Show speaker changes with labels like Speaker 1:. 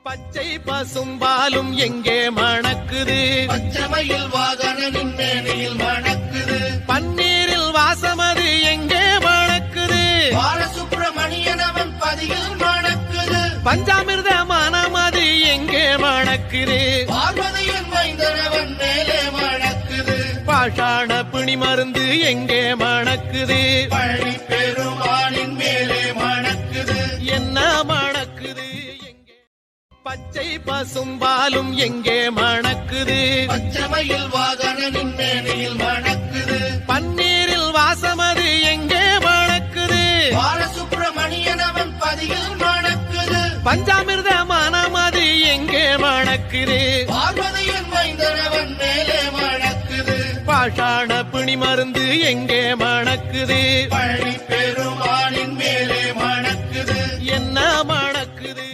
Speaker 1: பச்சை பசும்பாலும் எங்கே மணக்குது,
Speaker 2: பச்சமையில் வாகனனின் மேனையில் மணக்குது,
Speaker 1: பன்னீரில் வாசமது எங்கே மணக்குது,
Speaker 2: பாலசுப்பிரமணியன் அவன் பதியில் மணக்குது,
Speaker 1: பஞ்சாமிர்த மனமது எங்கே மணக்குது,
Speaker 2: பார்வதியின் மைந்தனவன் மேலே மணக்குது,
Speaker 1: பாஷாண பிணி மருந்து எங்கே மணக்குது,
Speaker 2: பழனி பெருமானின் மேலே மணக்குது,
Speaker 1: என்ன மணக்குது எங்கே, பச்சை பசும்பாலும் எங்கே மணக்குது,
Speaker 2: பச்சமையில் வாகனனின் மேனையில் மணக்குது,
Speaker 1: பன்னீரில் வாசமது எங்கே மணக்குது,
Speaker 2: பாலசுப்பிரமணியன் அவன் பதியில் மணக்குது,
Speaker 1: பஞ்சாமிர்த மனமது எங்கே மணக்குது,
Speaker 2: பார்வதியின் மைந்தனவன் மேலே மணக்குது,
Speaker 1: பாஷாண பிணி மருந்து எங்கே மணக்குது,
Speaker 2: பழனி பெருமானின் மேலே மணக்குது,
Speaker 1: என்ன மணக்குது